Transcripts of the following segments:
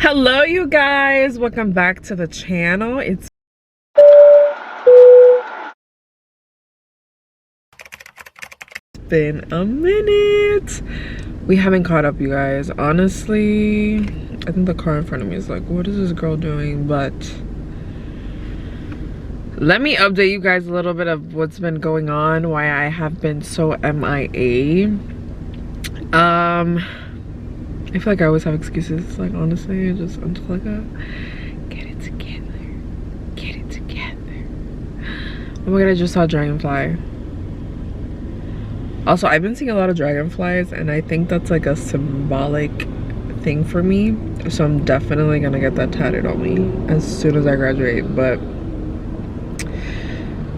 Hello you guys, welcome back to the channel. It's been a minute. We haven't caught up, you guys. Honestly, I think the car in front of me is like, what is this girl doing? But let me update you guys a little bit of what's been going on, why I have been so MIA. I feel like I always have excuses, like honestly, I'm just like get it together. Oh my god, I just saw a dragonfly. Also, I've been seeing a lot of dragonflies and I think that's like a symbolic thing for me. So I'm definitely gonna get that tattooed on me as soon as I graduate. But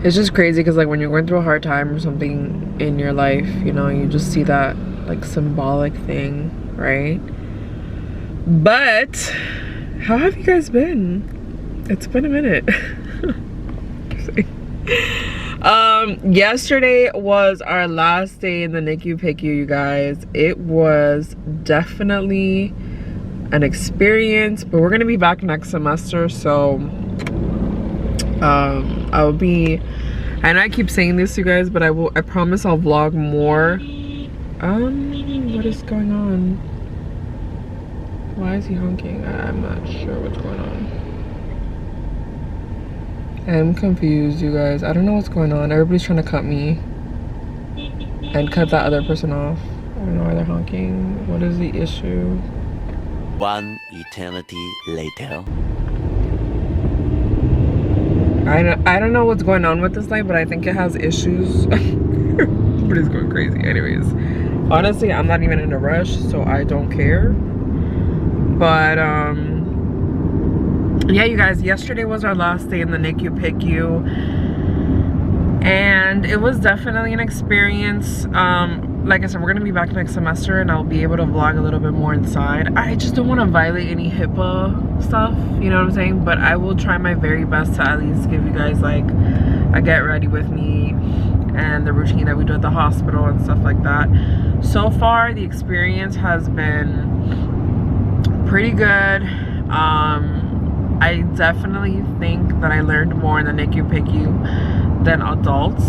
it's just crazy because like when you're going through a hard time or something in your life, you know, you just see that like symbolic thing, right? But how have you guys been? It's been a minute. Yesterday was our last day in the NICU PICU, you guys. It was definitely an experience, but we're gonna be back next semester, so I'll be, and I keep saying this, you guys, but I promise I'll vlog more. What is going on? Why is he honking? I'm not sure what's going on. I'm confused, you guys. I don't know what's going on. Everybody's trying to cut me and cut that other person off. I don't know why they're honking. What is the issue? One eternity later. I don't know what's going on with this light, but I think it has issues. Everybody's going crazy. Anyways, honestly, I'm not even in a rush, so I don't care. But yeah, you guys, yesterday was our last day in the NICU PICU, and it was definitely an experience. Like I said, we're gonna be back next semester and I'll be able to vlog a little bit more inside. I just don't want to violate any HIPAA stuff, you know what I'm saying? But I will try my very best to at least give you guys like a get ready with me and the routine that we do at the hospital and stuff like that. So far, the experience has been pretty good. I definitely think that I learned more in the NICU PICU than adults.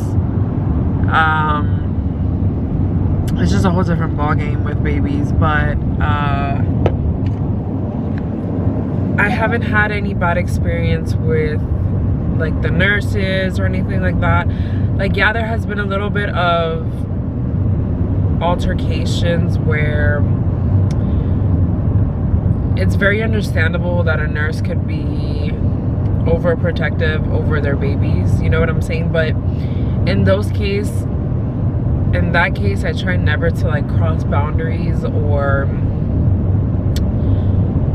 It's just a whole different ballgame with babies, but I haven't had any bad experience with like the nurses or anything like that. Like, yeah, there has been a little bit of altercations where it's very understandable that a nurse could be overprotective over their babies, you know what I'm saying? But in that case, I try never to like cross boundaries or,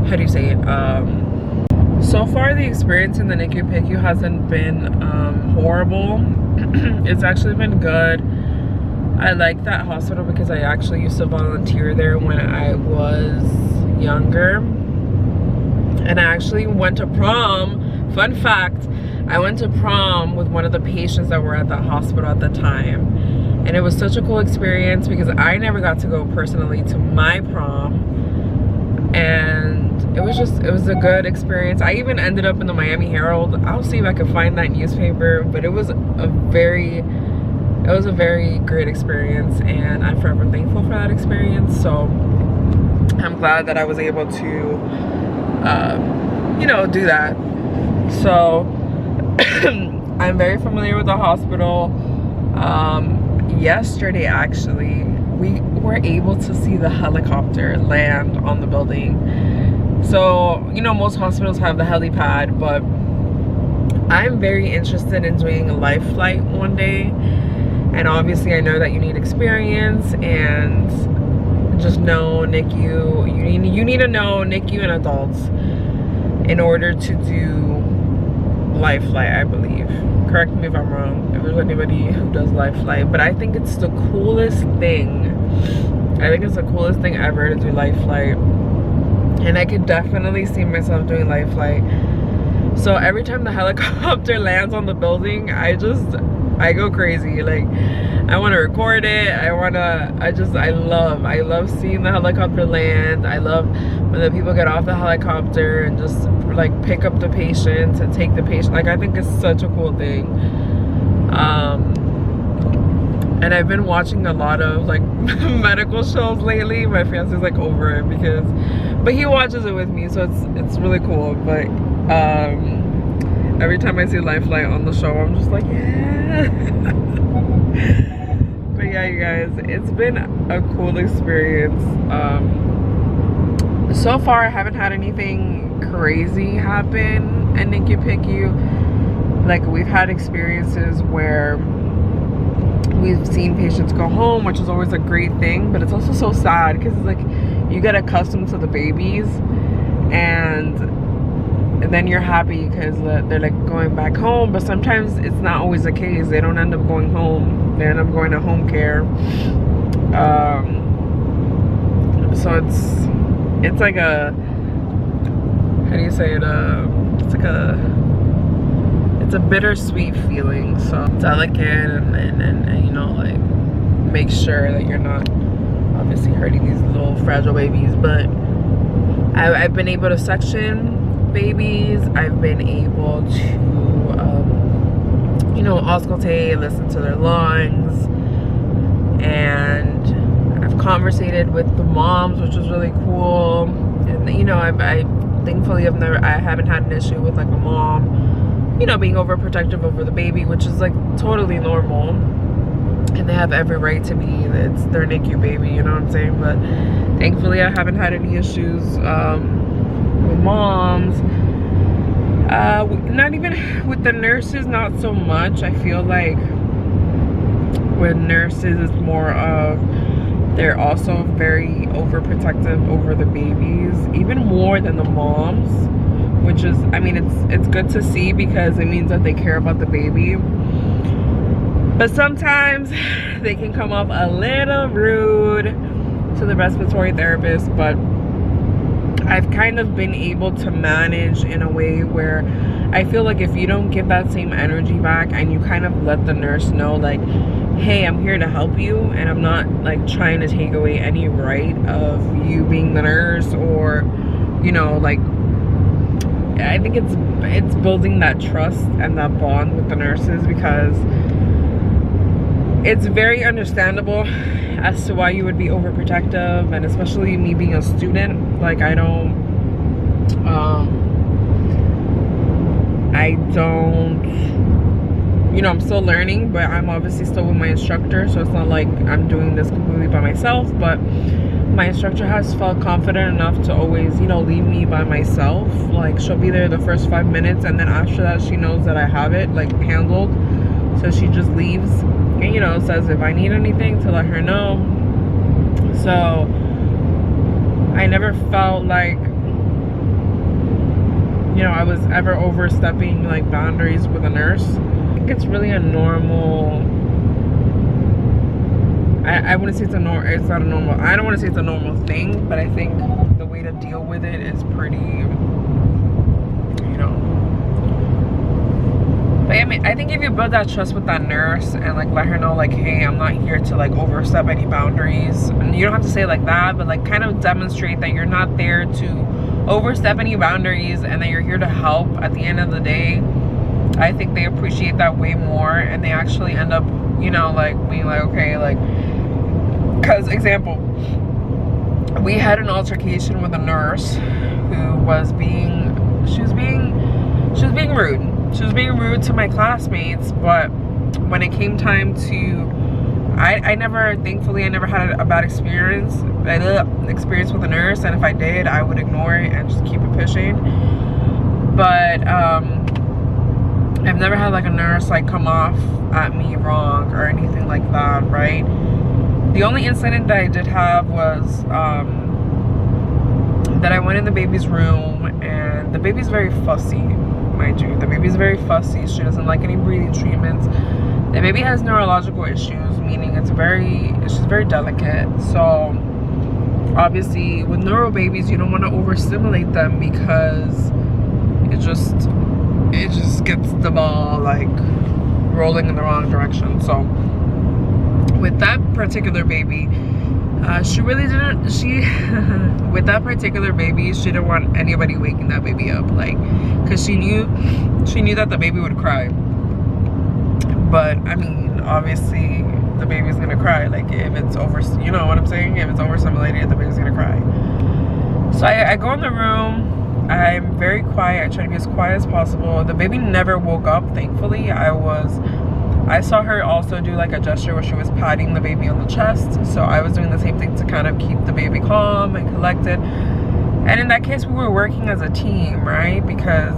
how do you say it? So far the experience in the NICU PICU hasn't been horrible. It's actually been good. I like that hospital because I actually used to volunteer there when I was younger, and I actually went to prom. Fun fact, I went to prom with one of the patients that were at that hospital at the time, and it was such a cool experience because I never got to go personally to my prom, and it was a good experience. I even ended up in the Miami Herald. I'll see if I can find that newspaper, but it was a very great experience, and I'm forever thankful for that experience. So I'm glad that I was able to you know, do that. So I'm very familiar with the hospital. Yesterday actually we were able to see the helicopter land on the building. So, you know, most hospitals have the helipad, but I'm very interested in doing a life flight one day. And obviously I know that you need experience and just know NICU, you need to know NICU and adults in order to do life flight, I believe. Correct me if I'm wrong, if there's anybody who does life flight, but I think it's the coolest thing. I think it's the coolest thing ever to do life flight, and I could definitely see myself doing life flight. So every time the helicopter lands on the building, I just I go crazy. Like, I want to record it. I love seeing the helicopter land. I love when the people get off the helicopter and just like pick up the patients and take the patient. Like, I think it's such a cool thing. And I've been watching a lot of like medical shows lately. My fiance's like over it but he watches it with me, so it's really cool. But every time I see Lifeline on the show, I'm just like, yeah. But yeah, you guys, it's been a cool experience. So far, I haven't had anything crazy happen at NICU PICU. Like, we've had experiences where we've seen patients go home, which is always a great thing, but it's also so sad because it's like you get accustomed to the babies and then you're happy because they're like going back home, but sometimes it's not always the case. They don't end up going home, they end up going to home care. So it's like a, how do you say it, it's a bittersweet feeling. So delicate and you know, like, make sure that you're not obviously hurting these little fragile babies. But I've been able to section babies. I've been able to you know, auscultate, listen to their lungs, and I've conversated with the moms, which was really cool. And you know, I thankfully I haven't had an issue with like a mom, you know, being overprotective over the baby, which is like totally normal, and they have every right to be. It's their NICU baby, you know what I'm saying? But thankfully I haven't had any issues with moms. Not even with the nurses, not so much. I feel like with nurses it's more of, they're also very overprotective over the babies, even more than the moms, which is, I mean, it's good to see because it means that they care about the baby. But sometimes they can come off a little rude to the respiratory therapist. But I've kind of been able to manage in a way where I feel like if you don't give that same energy back and you kind of let the nurse know, like, hey, I'm here to help you and I'm not like trying to take away any right of you being the nurse, or, you know, like, I think it's building that trust and that bond with the nurses, because it's very understandable as to why you would be overprotective. And especially me being a student, like, I don't you know, I'm still learning, but I'm obviously still with my instructor, so it's not like I'm doing this completely by myself. But my instructor has felt confident enough to always, you know, leave me by myself. Like, she'll be there the first 5 minutes, and then after that she knows that I have it like handled, so she just leaves and, you know, says if I need anything to let her know. So I never felt like, you know, I was ever overstepping like boundaries with a nurse. I think it's really a normal, I wouldn't say it's not a normal, I don't want to say it's a normal thing, but I think the way to deal with it is pretty, you know. But I mean, I think if you build that trust with that nurse and like let her know, like, hey, I'm not here to like overstep any boundaries, and you don't have to say it like that, but like kind of demonstrate that you're not there to overstep any boundaries and that you're here to help at the end of the day. I think they appreciate that way more, and they actually end up, you know, like being like, okay, like, because example, we had an altercation with a nurse who was being rude. She was being rude to my classmates. But when it came time to, thankfully I never had a bad experience with a nurse, and if I did, I would ignore it and just keep it pushing. But I've never had like a nurse like come off at me wrong or anything like that, right? The only incident that I did have was that I went in the baby's room, and the baby's very fussy, mind you. The baby's very fussy. She doesn't like any breathing treatments. The baby has neurological issues, meaning she's very delicate. So obviously with neuro babies, you don't want to overstimulate them, because it just gets the ball like rolling in the wrong direction. So with that particular baby, she really didn't, with that particular baby, she didn't want anybody waking that baby up, like, because she knew that the baby would cry. But I mean, obviously the baby's gonna cry, like, if it's over, you know what I'm saying, if it's overstimulated, the baby's gonna cry. So I go in the room, I'm very quiet, I try to be as quiet as possible. The baby never woke up, thankfully. I saw her also do like a gesture where she was patting the baby on the chest, so I was doing the same thing to kind of keep the baby calm and collected. And in that case, we were working as a team, right? Because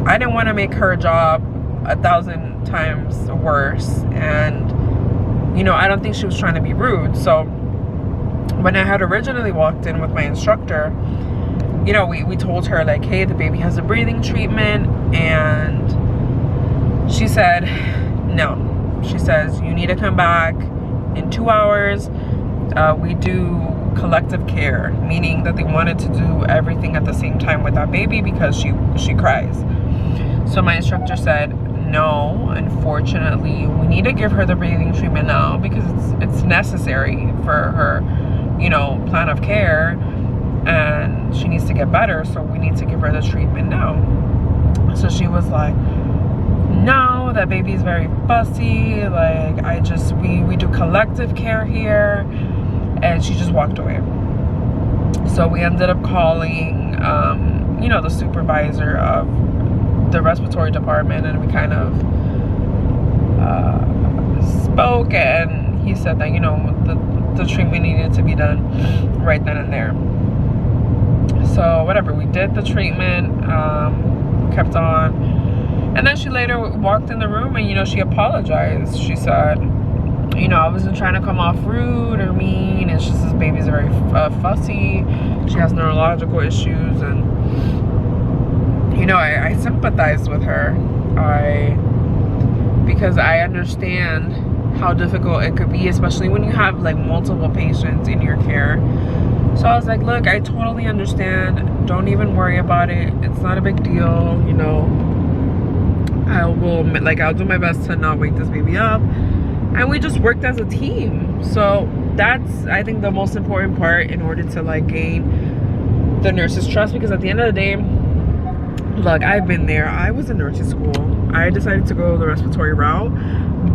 I didn't want to make her job 1,000 times worse, and you know, I don't think she was trying to be rude. So when I had originally walked in with my instructor, you know, we told her like, hey, the baby has a breathing treatment, and she said no. She says, you need to come back in 2 hours. We do collective care, meaning that they wanted to do everything at the same time with that baby because she cries. So my instructor said, no, unfortunately, we need to give her the breathing treatment now because it's necessary for her, you know, plan of care, and she needs to get better, so we need to give her the treatment now. So she was like, no, that baby is very fussy, like, we do collective care here, and she just walked away. So we ended up calling, you know, the supervisor of the respiratory department, and we kind of spoke, and he said that, you know, the treatment needed to be done right then and there. So whatever, we did the treatment, kept on. And then she later walked in the room and, you know, she apologized. She said, you know, I wasn't trying to come off rude or mean. It's just this baby's very fussy. She has neurological issues. And, you know, I sympathize with her. Because I understand how difficult it could be, especially when you have like multiple patients in your care. So I was like, look, I totally understand. Don't even worry about it. It's not a big deal, you know. I'll do my best to not wake this baby up. And we just worked as a team. So that's, I think, the most important part in order to like gain the nurse's trust, because at the end of the day, look, I've been there. I was in nursing school. I decided to go the respiratory route,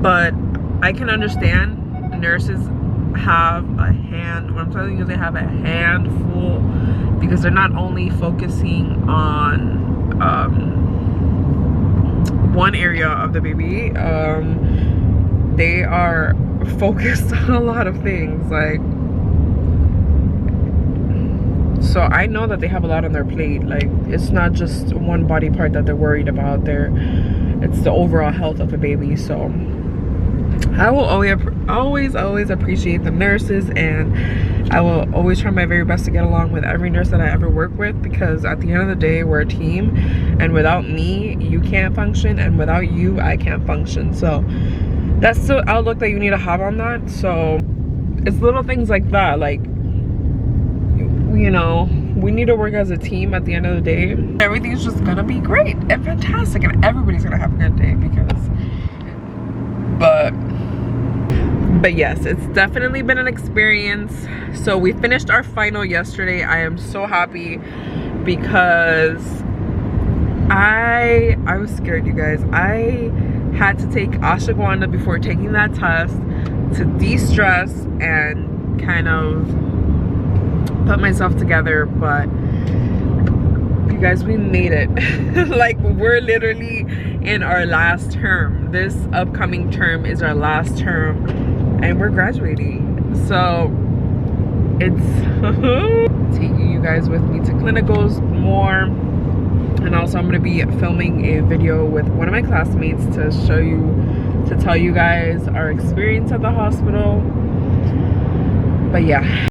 but I can understand nurses have a hand, what I'm telling you, they have a handful, because they're not only focusing on one area of the baby, they are focused on a lot of things, like, so I know that they have a lot on their plate. Like, it's not just one body part that they're worried about, it's the overall health of a baby. So I will always appreciate the nurses, and I will always try my very best to get along with every nurse that I ever work with, because at the end of the day, we're a team, and without me, you can't function, and without you, I can't function. So that's the outlook that you need to have on that. So it's little things like that, like, you know, we need to work as a team at the end of the day. Everything's just gonna be great and fantastic, and everybody's gonna have a good day, because but yes, it's definitely been an experience. So we finished our final yesterday. I am so happy, because I was scared, you guys. I had to take ashwagandha before taking that test to de-stress and kind of put myself together. But you guys, we made it. Like, we're literally in our last term. This upcoming term is our last term, and we're graduating. So it's taking you guys with me to clinicals more, and also I'm going to be filming a video with one of my classmates to tell you guys our experience at the hospital. But yeah.